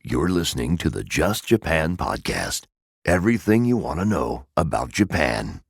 You're listening to the Just Japan podcast. Everything you want to know about Japan.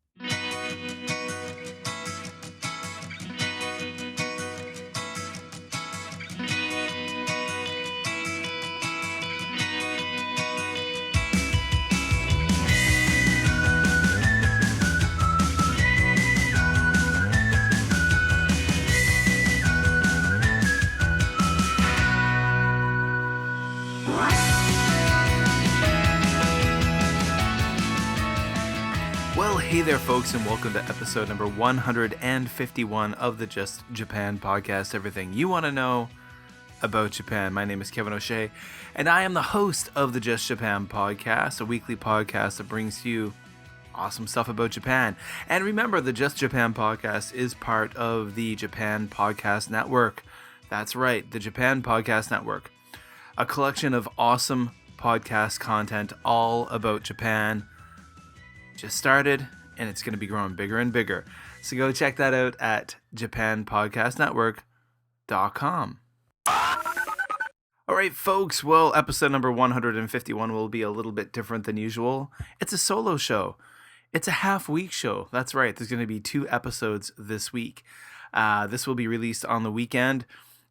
Well, hey there, folks, and welcome to episode number 151 of the Just Japan podcast. Everything you want to know about Japan. My name is Kevin O'Shea, and I am the host of the Just Japan podcast, a weekly podcast that brings you awesome stuff about Japan. And remember, the Just Japan podcast is part of the Japan Podcast Network. That's right, the Japan Podcast Network, a collection of awesome podcast content all about Japan. Just started, and it's going to be growing bigger and bigger. So go check that out at japanpodcastnetwork.com. All right, folks. Well, episode number 151 will be a little bit different than usual. It's a solo show. It's a half-week show. That's right. There's going to be 2 episodes this week. This will be released on the weekend,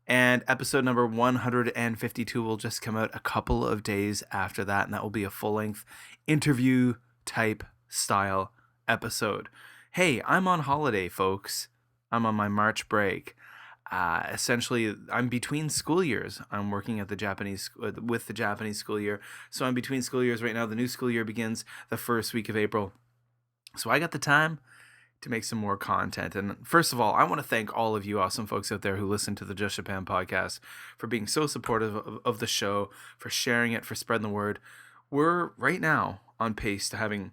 and episode number 152 will just come out a couple of days after that, and that will be a full-length interview-type style episode. Hey, I'm on holiday, folks. I'm on my March break. Essentially, I'm between school years. I'm working at the Japanese with the Japanese school year, so I'm between school years right now. The new school year begins the first week of April, so I got the time to make some more content. And first of all, I want to thank all of you awesome folks out there who listen to the Just Japan podcast for being so supportive of the show, for sharing it, for spreading the word. We're right now on pace to having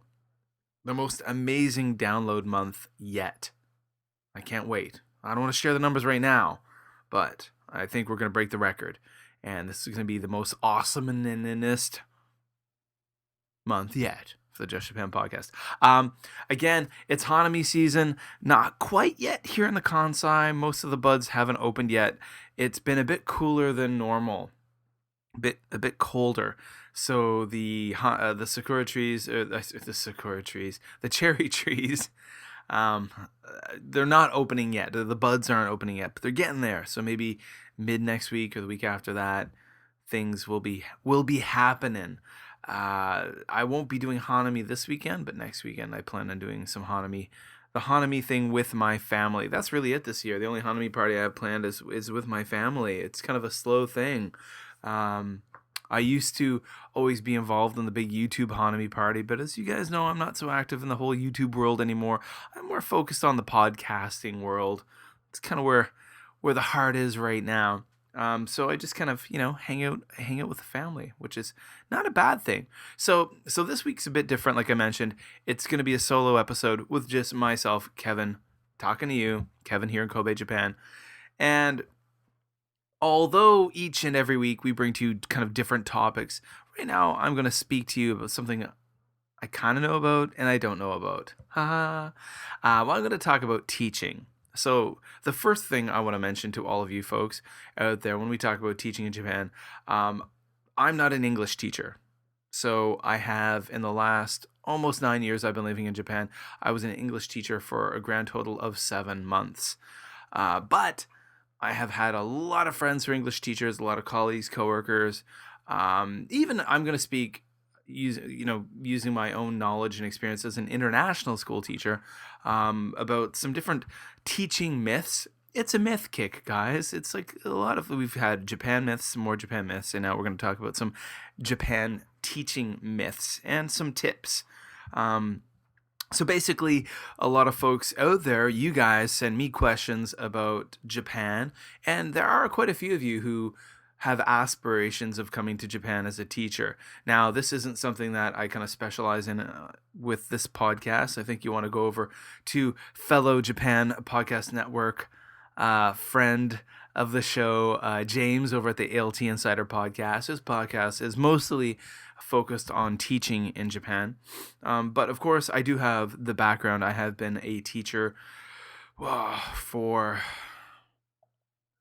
the most amazing download month yet. I can't wait. I don't want to share the numbers right now, but I think we're going to break the record. And this is going to be the most awesomeest month yet for the Just Japan podcast. Again, it's Hanami season. Not quite yet here in the Kansai. Most of the buds haven't opened yet. It's been a bit cooler than normal. A bit colder. So the sakura trees, the cherry trees, they're not opening yet. The buds aren't opening yet, but they're getting there. So maybe mid next week or the week after that, things will be happening. I won't be doing Hanami this weekend, but next weekend I plan on doing some Hanami. The Hanami thing with my family. That's really it this year. The only Hanami party I have planned is with my family. It's kind of a slow thing. I used to always be involved in the big YouTube Hanami party, but as you guys know, I'm not so active in the whole YouTube world anymore. I'm more focused on the podcasting world. It's kind of where the heart is right now. So I just kind of, hang out with the family, which is not a bad thing. So this week's a bit different. Like I mentioned, it's going to be a solo episode with just myself, Kevin, talking to you, Kevin here in Kobe, Japan. And although each and every week we bring to you kind of different topics, right now I'm going to speak to you about something I kind of know about and I don't know about. Well, I'm going to talk about teaching. So the first thing I want to mention to all of you folks out there when we talk about teaching in Japan, I'm not an English teacher. So I have, in the last almost 9 years I've been living in Japan, I was an English teacher for a grand total of 7 months. But I have had a lot of friends who are English teachers, a lot of colleagues, coworkers. Even I'm going to speak using my own knowledge and experience as an international school teacher about some different teaching myths. It's a myth kick, guys. It's like we've had Japan myths, some more Japan myths, and now we're going to talk about some Japan teaching myths and some tips. So basically, a lot of folks out there, you guys send me questions about Japan, and there are quite a few of you who have aspirations of coming to Japan as a teacher. Now, this isn't something that I kind of specialize in with this podcast. I think you want to go over to fellow Japan Podcast Network friend of the show, James, over at the ALT Insider Podcast. His podcast is mostly focused on teaching in Japan. But of course, I do have the background. I have been a teacher for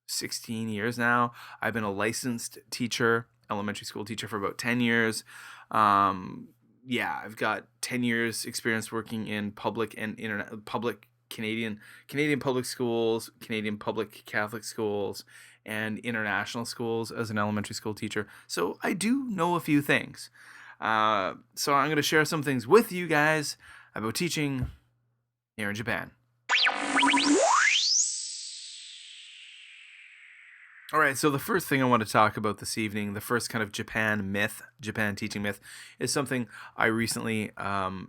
16 years now. I've been a licensed teacher elementary school teacher for about 10 years. Yeah, I've got 10 years experience working in public and public Canadian public schools, Canadian public Catholic schools, and international schools as an elementary school teacher. So I do know a few things. So I'm going to share some things with you guys about teaching here in Japan. All right, so the first thing I want to talk about this evening, the first kind of Japan teaching myth, is something I recently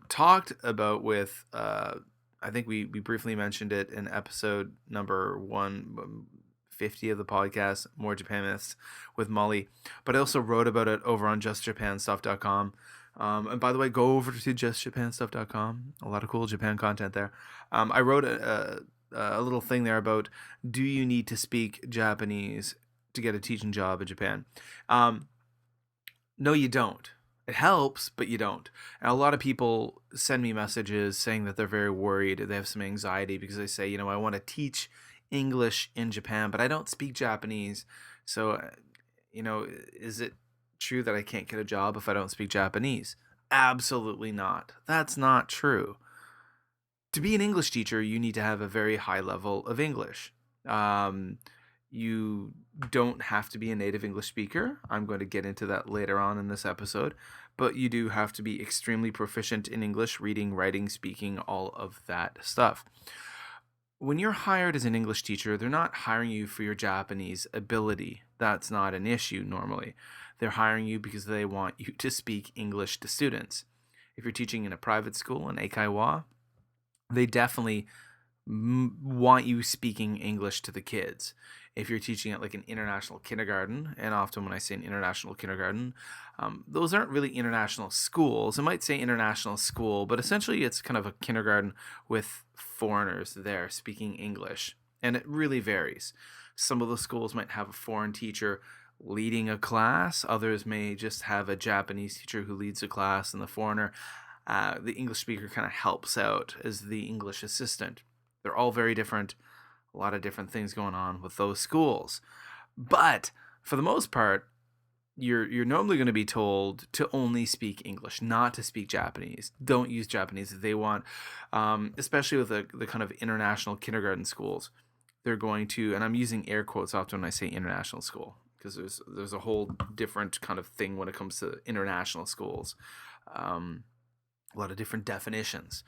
talked about with, I think we briefly mentioned it in episode number 150 of the podcast, More Japan Myths with Molly, but I also wrote about it over on justjapanstuff.com. And by the way, go over to justjapanstuff.com. A lot of cool Japan content there. I wrote a little thing there about, do you need to speak Japanese to get a teaching job in Japan? No, you don't. It helps, but you don't. And a lot of people send me messages saying that they're very worried. They have some anxiety because they say, I want to teach English in Japan, but I don't speak Japanese. So, is it true that I can't get a job if I don't speak Japanese? Absolutely not. That's not true. To be an English teacher, you need to have a very high level of English. You don't have to be a native English speaker. I'm going to get into that later on in this episode. But you do have to be extremely proficient in English, reading, writing, speaking, all of that stuff. When you're hired as an English teacher, they're not hiring you for your Japanese ability. That's not an issue normally. They're hiring you because they want you to speak English to students. If you're teaching in a private school in Eikaiwa, they definitely want you speaking English to the kids. If you're teaching at like an international kindergarten, and often when I say an international kindergarten, those aren't really international schools. It might say international school, but essentially it's kind of a kindergarten with foreigners there speaking English. And it really varies. Some of the schools might have a foreign teacher leading a class. Others may just have a Japanese teacher who leads a class, and the foreigner, the English speaker, kind of helps out as the English assistant. They're all very different. A lot of different things going on with those schools. But for the most part, you're normally going to be told to only speak English, not to speak Japanese. Don't use Japanese if they want, especially with the kind of international kindergarten schools. They're going to, and I'm using air quotes often when I say international school, because there's a whole different kind of thing when it comes to international schools. A lot of different definitions.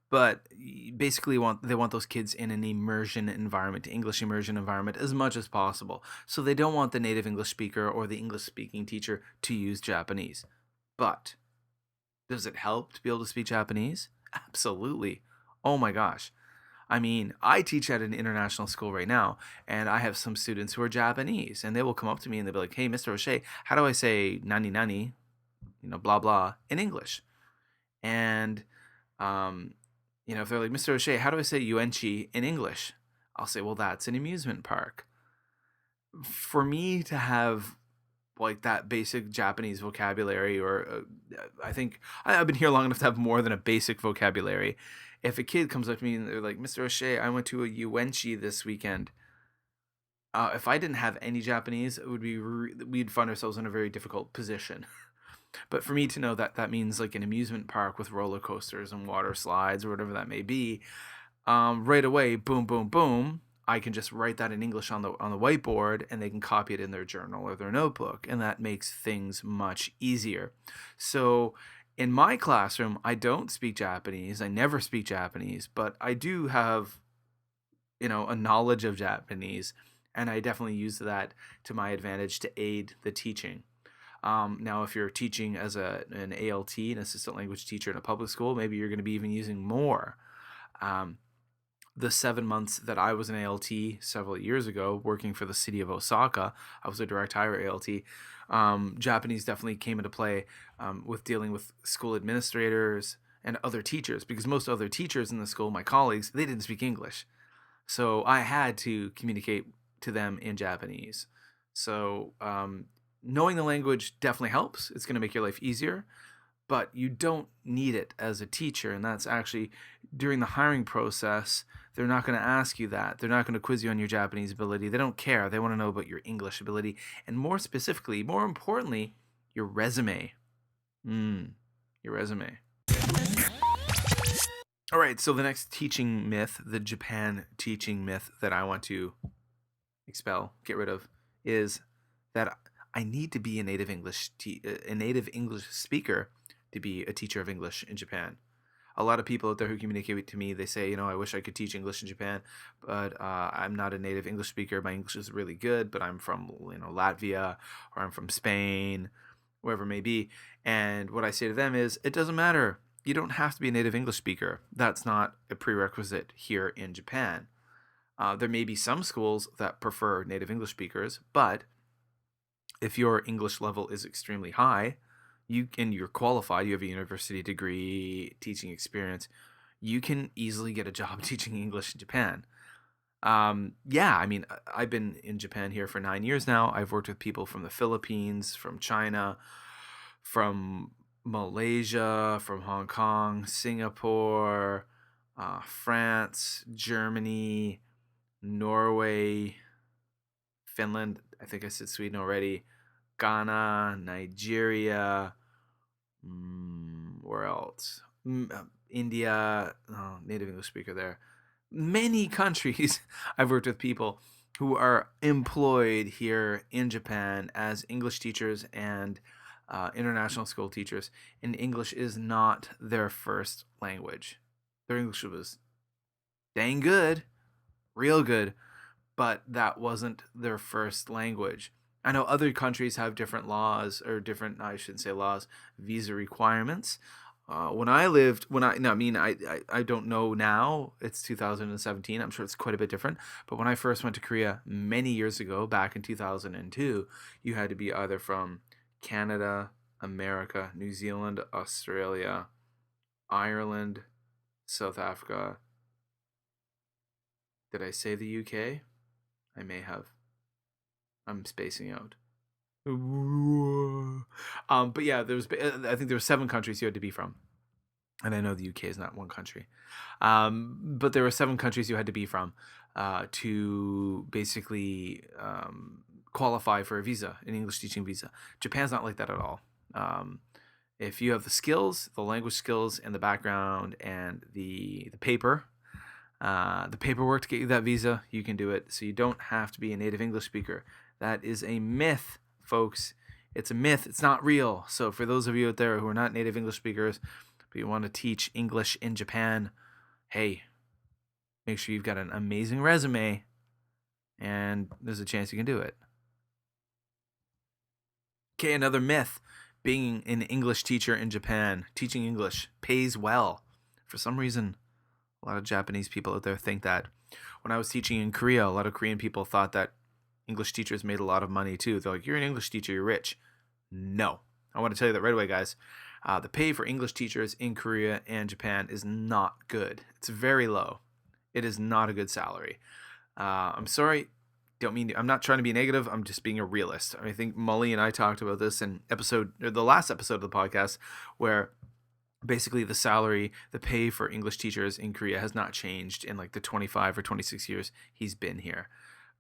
But basically they want those kids in an immersion environment, English immersion environment, as much as possible. So they don't want the native English speaker or the English speaking teacher to use Japanese. But does it help to be able to speak Japanese? Absolutely. Oh my gosh. I mean, I teach at an international school right now, and I have some students who are Japanese, and they will come up to me and they'll be like, "Hey, Mr. O'Shea, how do I say nani nani, blah blah, in English?" And if they're like, "Mr. O'Shea, how do I say Yuenchi in English?" I'll say, "Well, that's an amusement park." For me to have like that basic Japanese vocabulary, or I think I've been here long enough to have more than a basic vocabulary. If a kid comes up to me and they're like, "Mr. O'Shea, I went to a Yuenchi this weekend," if I didn't have any Japanese, it would be we'd find ourselves in a very difficult position. But for me to know that that means like an amusement park with roller coasters and water slides or whatever that may be, right away, boom, boom, boom, I can just write that in English on the whiteboard, and they can copy it in their journal or their notebook, and that makes things much easier. So in my classroom, I don't speak Japanese. I never speak Japanese, but I do have, a knowledge of Japanese, and I definitely use that to my advantage to aid the teaching. Now, if you're teaching as an ALT, an assistant language teacher in a public school, maybe you're going to be even using more. The 7 months that I was an ALT several years ago, working for the city of Osaka, I was a direct hire ALT. Japanese definitely came into play with dealing with school administrators and other teachers, because most other teachers in the school, my colleagues, they didn't speak English. So I had to communicate to them in Japanese. So knowing the language definitely helps. It's going to make your life easier. but you don't need it as a teacher. And that's actually during the hiring process. They're not going to ask you that. They're not going to quiz you on your Japanese ability. They don't care. They want to know about your English ability. And more specifically, more importantly, your resume. Your resume. All right, so the next teaching myth, the Japan teaching myth that I want to expel, get rid of, is that I need to be a native English speaker to be a teacher of English in Japan. A lot of people out there who communicate to me, they say, I wish I could teach English in Japan, but I'm not a native English speaker. My English is really good, but I'm from Latvia, or I'm from Spain, wherever it may be. And what I say to them is, it doesn't matter. You don't have to be a native English speaker. That's not a prerequisite here in Japan. There may be some schools that prefer native English speakers, but if your English level is extremely high, you're qualified, you have a university degree, teaching experience, you can easily get a job teaching English in Japan. I've been in Japan here for 9 years now. I've worked with people from the Philippines, from China, from Malaysia, from Hong Kong, Singapore, France, Germany, Norway, Finland. I think I said Sweden already. Ghana, Nigeria. Where else? India. Oh, native English speaker there. Many countries. I've worked with people who are employed here in Japan as English teachers and international school teachers, and English is not their first language. Their English was dang good, real good, but that wasn't their first language. I know other countries have different laws, or different, I shouldn't say laws, visa requirements. When I don't know now, it's 2017, I'm sure it's quite a bit different, but when I first went to Korea many years ago, back in 2002, you had to be either from Canada, America, New Zealand, Australia, Ireland, South Africa. Did I say the UK? I may have. I'm spacing out. But yeah, I think there were 7 countries you had to be from. And I know the UK is not one country. But there were 7 countries you had to be from to basically qualify for a visa, an English teaching visa. Japan's not like that at all. If you have the skills, the language skills, and the background, and the paperwork to get you that visa, you can do it. So you don't have to be a native English speaker. That is a myth, folks. It's a myth. It's not real. So for those of you out there who are not native English speakers, but you want to teach English in Japan, hey, make sure you've got an amazing resume, and there's a chance you can do it. Okay, another myth. Being an English teacher in Japan, teaching English, pays well. For some reason, a lot of Japanese people out there think that. When I was teaching in Korea, a lot of Korean people thought that English teachers made a lot of money too. They're like, you're an English teacher, you're rich. No. I want to tell you that right away, guys. The pay for English teachers in Korea and Japan is not good. It's very low. It is not a good salary. I'm sorry. I'm not trying to be negative. I'm just being a realist. I think Molly and I talked about this in the last episode of the podcast, where basically the pay for English teachers in Korea has not changed in like the 25 or 26 years he's been here.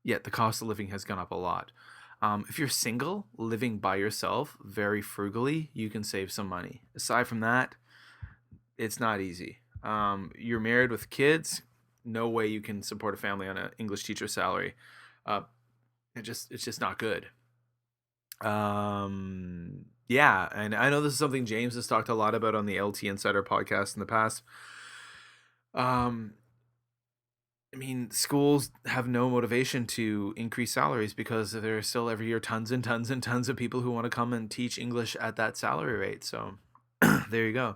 Yet the cost of living has gone up a lot. If you're single, living by yourself, very frugally, you can save some money. Aside from that, it's not easy. You're married with kids, no way you can support a family on an English teacher salary. It's just not good. Yeah, and I know this is something James has talked a lot about on the LT Insider podcast in the past. Schools have no motivation to increase salaries because there are still every year tons and tons and tons of people who want to come and teach English at that salary rate. So there you go.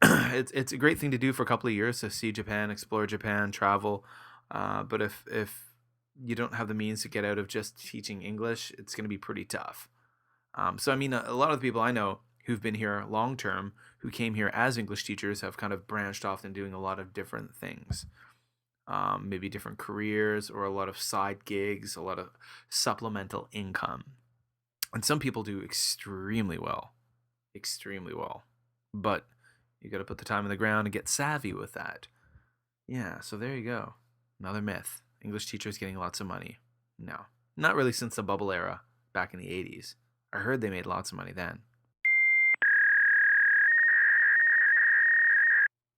It's a great thing to do for a couple of years, to see Japan, explore Japan, travel. But if you don't have the means to get out of just teaching English, it's going to be pretty tough. A lot of the people I know who've been here long term, who came here as English teachers, have kind of branched off and doing a lot of different things. Maybe different careers, or a lot of side gigs, a lot of supplemental income. And some people do extremely well. Extremely well. but you got to put the time in the ground and get savvy with that. Yeah, so there you go. Another myth. English teachers getting lots of money. No, not really since the bubble era back in the 80s. I heard they made lots of money then.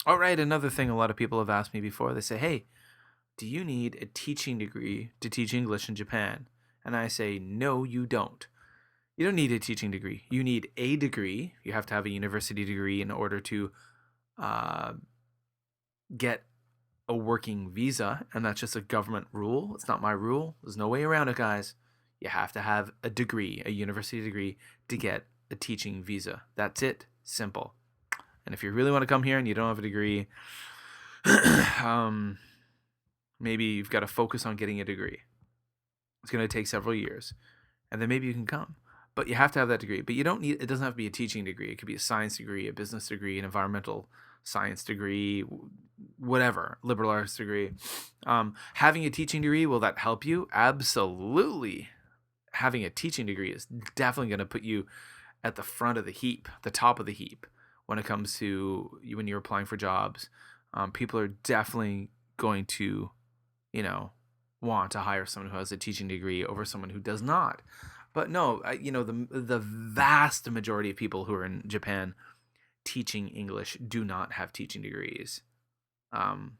All right, another thing a lot of people have asked me before, they say, hey, do you need a teaching degree to teach English in Japan? And I say, no, you don't. You don't need a teaching degree. You need a degree. You have to have a university degree in order to get a working visa, and that's just a government rule. It's not my rule. There's no way around it, guys. You have to have a degree, a university degree, to get a teaching visa. That's it. Simple. And if you really want to come here and you don't have a degree, maybe you've got to focus on getting a degree. It's going to take several years, and then maybe you can come. But you have to have that degree. But you don't need. It doesn't have to be a teaching degree. It could be a science degree, a business degree, an environmental science degree, whatever, liberal arts degree. Having a teaching degree, will that help you? Absolutely. Having a teaching degree is definitely going to put you at the front of the heap, the top of the heap, when it comes to when you're applying for jobs. People are definitely going to, want to hire someone who has a teaching degree over someone who does not. But no, the vast majority of people who are in Japan teaching English do not have teaching degrees.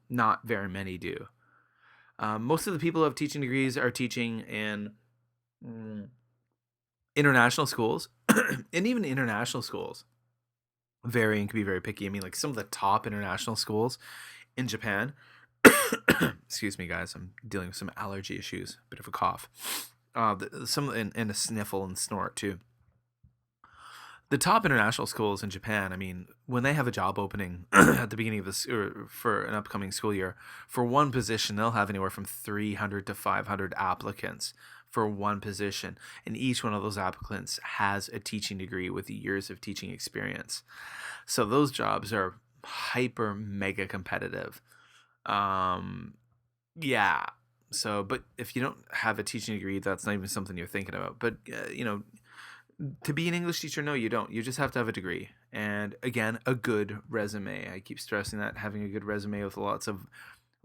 Not very many do. Most of the people who have teaching degrees are teaching in international schools, and even international schools vary and can be very picky. I mean, like some of the top international schools in Japan. Excuse me, guys. I'm dealing with some allergy issues. Bit of a cough. Some and a sniffle and snort too. The top international schools in Japan, I mean, when they have a job opening at the beginning of this or for an upcoming school year, for one position, they'll have anywhere from 300 to 500 applicants for one position. And each one of those applicants has a teaching degree with years of teaching experience. So those jobs are hyper mega competitive. Yeah. So, but if you don't have a teaching degree, that's not even something you're thinking about. But, to be an English teacher, no, you don't. You just have to have a degree. And again, a good resume. I keep stressing that, having a good resume with lots of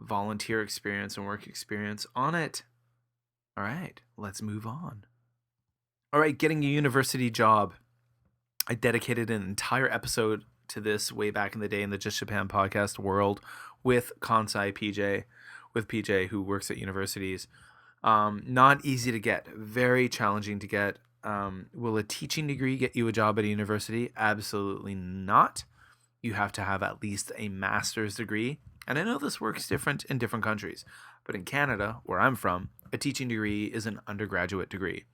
volunteer experience and work experience on it. All right, let's move on. All right, getting a university job. I dedicated an entire episode to this way back in the day in the Just Japan podcast world with Kansai PJ, with PJ who works at universities. Not easy to get, very challenging to get. Will a teaching degree get you a job at a university? Absolutely not. You have to have at least a master's degree. And I know this works different in different countries, but in Canada, where I'm from, a teaching degree is an undergraduate degree.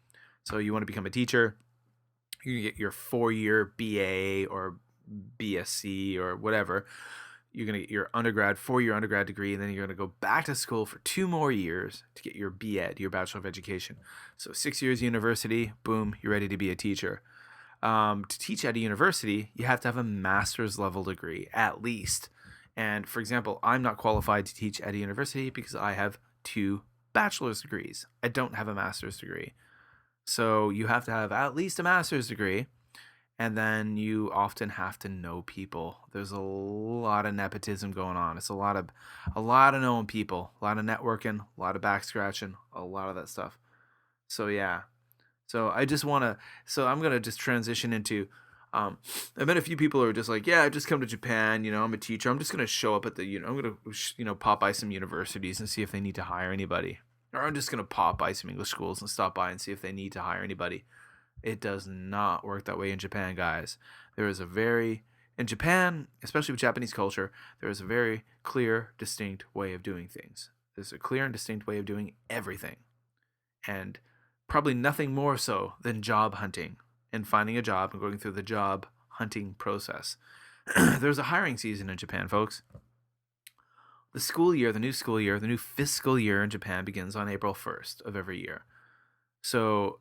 So you want to become a teacher, you get your 4-year BA or BSc or whatever. You're going to get your 4-year undergrad degree, and then you're going to go back to school for 2 more years to get your BEd, your Bachelor of Education. So 6 years university, boom, you're ready to be a teacher. To teach at a university, you have to have a master's level degree, at least. And for example, I'm not qualified to teach at a university because I have 2 bachelor's degrees. I don't have a master's degree. So you have to have at least a master's degree. And then you often have to know people. There's a lot of nepotism going on. It's a lot of knowing people, a lot of networking, a lot of back scratching, a lot of that stuff. So yeah. So I'm gonna just transition into. I met a few people who are just like, yeah, I just come to Japan. I'm a teacher. I'm just gonna show up at the. I'm gonna pop by some universities and see if they need to hire anybody. Or I'm just gonna pop by some English schools and stop by and see if they need to hire anybody. It does not work that way in Japan, guys. In Japan, especially with Japanese culture, there is a very clear, distinct way of doing things. There's a clear and distinct way of doing everything. And probably nothing more so than job hunting and finding a job and going through the job hunting process. There's a hiring season in Japan, folks. The new fiscal year in Japan begins on April 1st of every year. So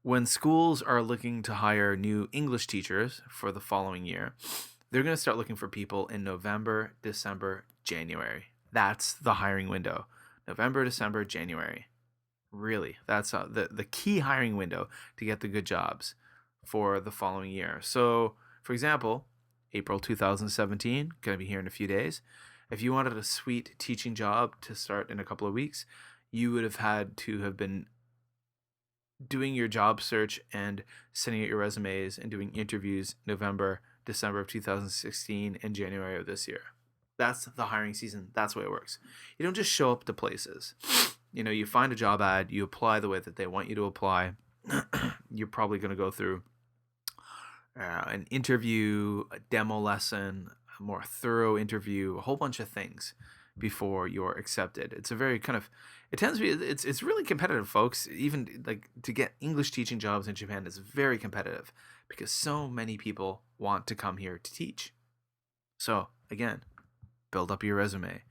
when schools are looking to hire new English teachers for the following year, they're going to start looking for people in November, December, January. That's the hiring window. November, December, January. Really, that's the key hiring window to get the good jobs for the following year. So, for example, April 2017, going to be here in a few days. If you wanted a sweet teaching job to start in a couple of weeks, you would have had to have been doing your job search and sending out your resumes and doing interviews November, December of 2016, and January of this year. That's the hiring season. That's the way it works. You don't just show up to places. You find a job ad, you apply the way that they want you to apply. You're probably going to go through an interview, a demo lesson, a more thorough interview, a whole bunch of things before you're accepted. It's a very it tends to be, it's really competitive, folks. Even like to get English teaching jobs in Japan is very competitive because so many people want to come here to teach. So again, build up your resume.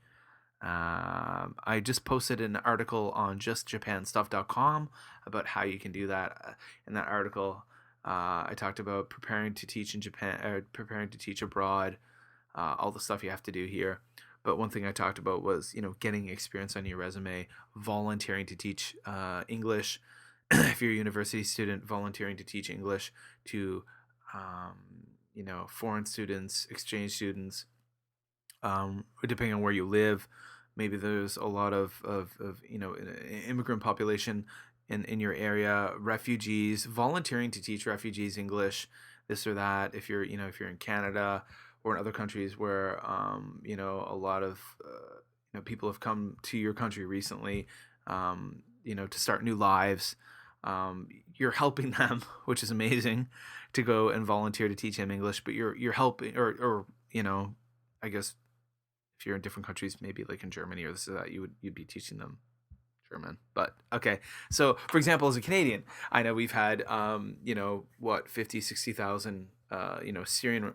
I just posted an article on justjapanstuff.com about how you can do that. In that article, I talked about preparing to teach in Japan, or preparing to teach abroad, all the stuff you have to do here. But one thing I talked about was, getting experience on your resume, volunteering to teach English. If you're a university student, volunteering to teach English to, foreign students, exchange students, depending on where you live. Maybe there's a lot of immigrant population in your area, refugees, volunteering to teach refugees English, this or that. If you're in Canada or in other countries where a lot of people have come to your country recently, to start new lives, you're helping them, which is amazing, to go and volunteer to teach them English. But you're helping, or I guess if you're in different countries, maybe like in Germany or this or that, you'd be teaching them German. But okay, so for example, as a Canadian, I know we've had 50,000-60,000 Syrian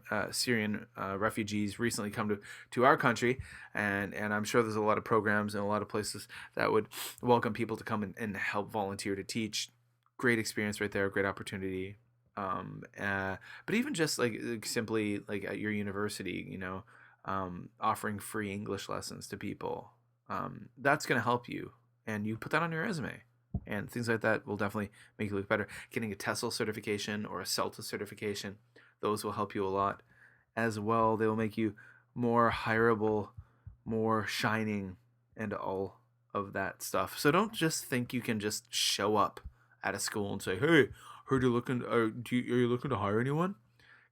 refugees recently come to our country, and I'm sure there's a lot of programs and a lot of places that would welcome people to come and help volunteer to teach. Great experience right there, great opportunity. But even just like simply like at your university, offering free English lessons to people, that's going to help you, and you put that on your resume, and things like that will definitely make you look better. Getting a TESOL certification or a CELTA certification, those will help you a lot as well. They will make you more hireable, more shining, and all of that stuff. So don't just think you can just show up at a school and say, "Hey, heard you're looking. Are you looking to hire anyone?"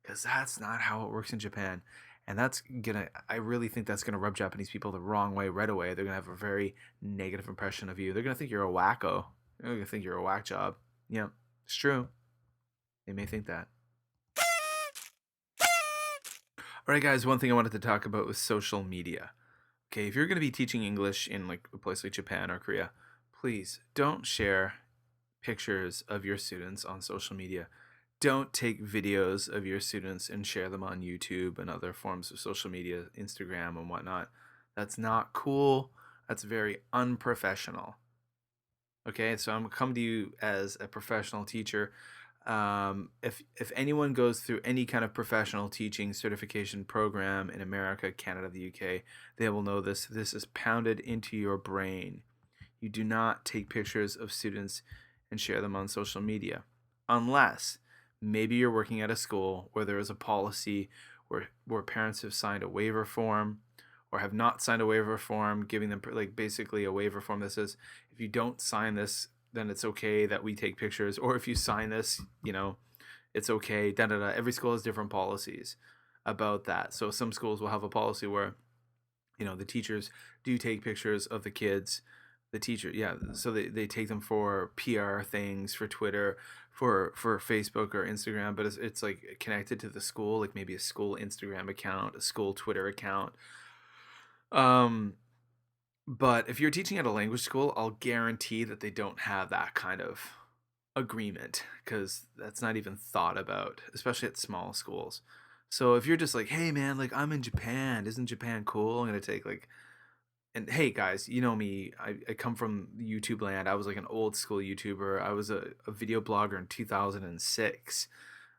Because that's not how it works in Japan. And I really think that's gonna rub Japanese people the wrong way right away. They're gonna have a very negative impression of you. They're gonna think you're a wacko. They're gonna think you're a whack job. Yeah, it's true. They may think that. All right, guys. One thing I wanted to talk about was social media. Okay, if you're gonna be teaching English in like a place like Japan or Korea, please don't share pictures of your students on social media. Don't take videos of your students and share them on YouTube and other forms of social media, Instagram and whatnot. That's not cool. That's very unprofessional. Okay, so I'm coming to you as a professional teacher. If anyone goes through any kind of professional teaching certification program in America, Canada, the UK, they will know this. This is pounded into your brain. You do not take pictures of students and share them on social media unless maybe you're working at a school where there is a policy where parents have signed a waiver form or have not signed a waiver form, giving them like basically a waiver form that says, if you don't sign this, then it's okay that we take pictures. Or if you sign this, it's okay. Da da da. Every school has different policies about that. So some schools will have a policy where, the teachers do take pictures of the kids. The teacher, yeah, so they take them for PR things, for Twitter, for Facebook or Instagram, but it's like connected to the school, like maybe a school Instagram account, a school Twitter account. But if you're teaching at a language school, I'll guarantee that they don't have that kind of agreement, because that's not even thought about, especially at small schools. So if you're just like, hey man, like I'm in Japan, isn't Japan cool? I'm gonna take like, and hey guys, you know me, I come from YouTube land. I was like an old school YouTuber. I was a video blogger in 2006.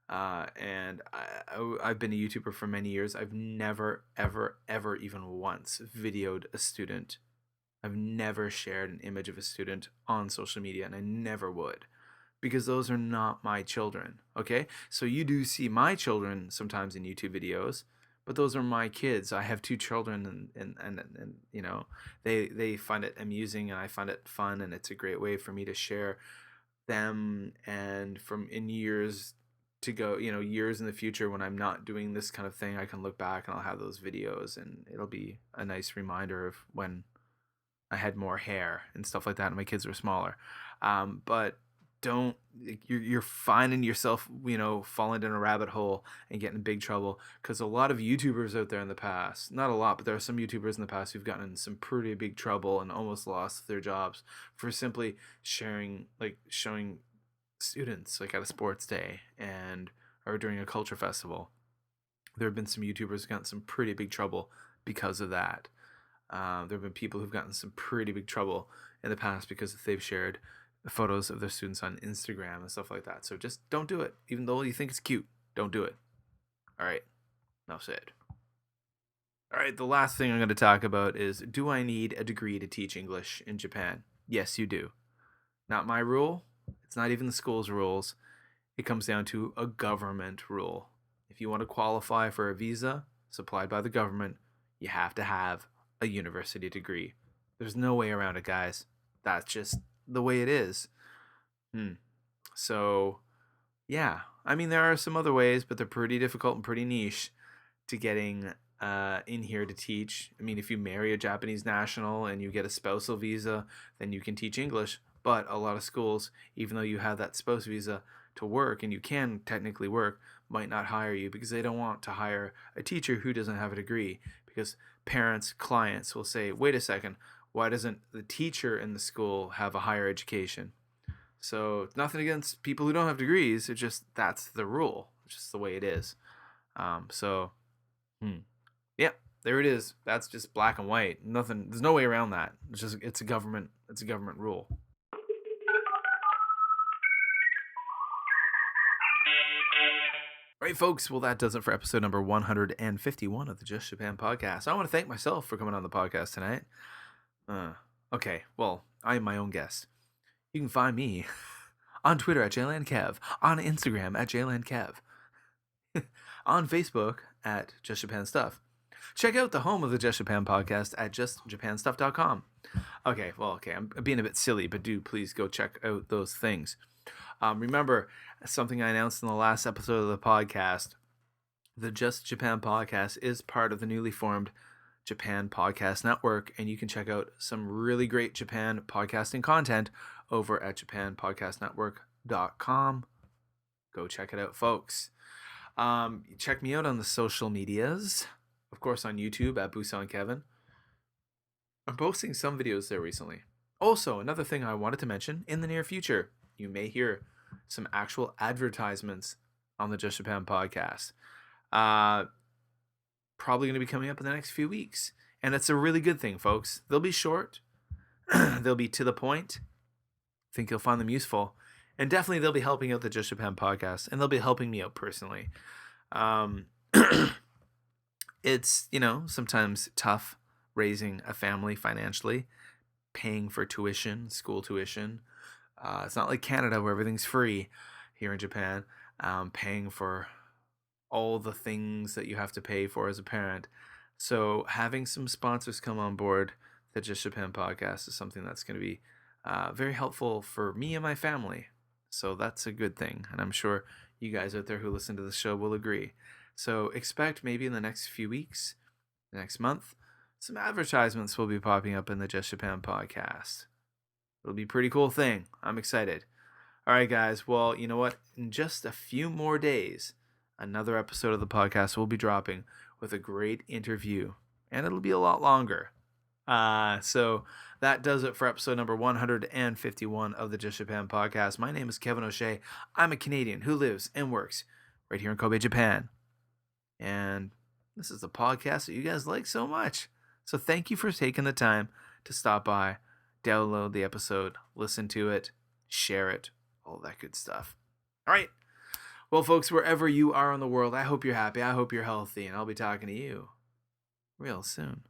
And I've been a YouTuber for many years. I've never, ever, ever even once videoed a student. I've never shared an image of a student on social media, and I never would, because those are not my children. Okay, so you do see my children sometimes in YouTube videos, but those are my kids. I have two children, and you know, they find it amusing, and I find it fun, and it's a great way for me to share them. And from in years to go, you know, years in the future when I'm not doing this kind of thing, I can look back and I'll have those videos, and it'll be a nice reminder of when I had more hair and stuff like that, and my kids were smaller. But don't you're finding yourself, you know, falling in a rabbit hole and getting in big trouble, because a lot of YouTubers out there in the past, not a lot, but there are some YouTubers in the past who've gotten in some pretty big trouble and almost lost their jobs for simply showing students like at a sports day and or during a culture festival. There have been some YouTubers who got in some pretty big trouble because of that. There have been people who've gotten some pretty big trouble in the past because they've shared photos of their students on Instagram and stuff like that. So just don't do it. Even though you think it's cute, don't do it. All right, enough said. All right, the last thing I'm going to talk about is, do I need a degree to teach English in Japan? Yes, you do. Not my rule. It's not even the school's rules. It comes down to a government rule. If you want to qualify for a visa supplied by the government, you have to have a university degree. There's no way around it, guys. That's just the way it is. So, yeah. I mean, there are some other ways, but they're pretty difficult and pretty niche to getting in here to teach. I mean, if you marry a Japanese national and you get a spousal visa, then you can teach English. But a lot of schools, even though you have that spouse visa to work, and you can technically work, might not hire you because they don't want to hire a teacher who doesn't have a degree. Because parents, clients will say, wait a second, why doesn't the teacher in the school have a higher education? So it's nothing against people who don't have degrees. It's just that's the rule. It's just the way it is. Yeah, there it is. That's just black and white. Nothing. There's no way around that. It's a government rule. All right, folks. Well, that does it for episode number 151 of the Just Japan podcast. I want to thank myself for coming on the podcast tonight. Okay, well, I am my own guest. You can find me on Twitter at JLandKev, on Instagram at JLandKev, on Facebook at Just Japan Stuff. Check out the home of the Just Japan podcast at justjapanstuff.com. Okay, I'm being a bit silly, but do please go check out those things. Remember, something I announced in the last episode of the podcast, the Just Japan podcast is part of the newly formed Japan Podcast Network, and you can check out some really great Japan podcasting content over at japanpodcastnetwork.com. Go check it out, folks. Check me out on the social medias, of course, on YouTube at Busan Kevin. I'm posting some videos there recently. Also, another thing I wanted to mention, in the near future, you may hear some actual advertisements on the Just Japan podcast. Probably going to be coming up in the next few weeks. And it's a really good thing, folks. They'll be short. They'll be to the point. I think you'll find them useful. And definitely they'll be helping out the Just Japan podcast. And they'll be helping me out personally. It's, sometimes tough raising a family financially. Paying for tuition, school tuition. It's not like Canada where everything's free here in Japan. Paying for all the things that you have to pay for as a parent. So having some sponsors come on board the Just Japan podcast is something that's going to be very helpful for me and my family. So that's a good thing. And I'm sure you guys out there who listen to the show will agree. So expect maybe in the next few weeks, the next month, some advertisements will be popping up in the Just Japan podcast. It'll be a pretty cool thing. I'm excited. All right, guys. Well, you know what? In just a few more days, another episode of the podcast will be dropping with a great interview, and it'll be a lot longer. So that does it for episode number 151 of the Just Japan podcast. My name is Kevin O'Shea. I'm a Canadian who lives and works right here in Kobe, Japan. And this is the podcast that you guys like so much. So thank you for taking the time to stop by, download the episode, listen to it, share it, all that good stuff. All right. Well, folks, wherever you are in the world, I hope you're happy. I hope you're healthy, and I'll be talking to you real soon.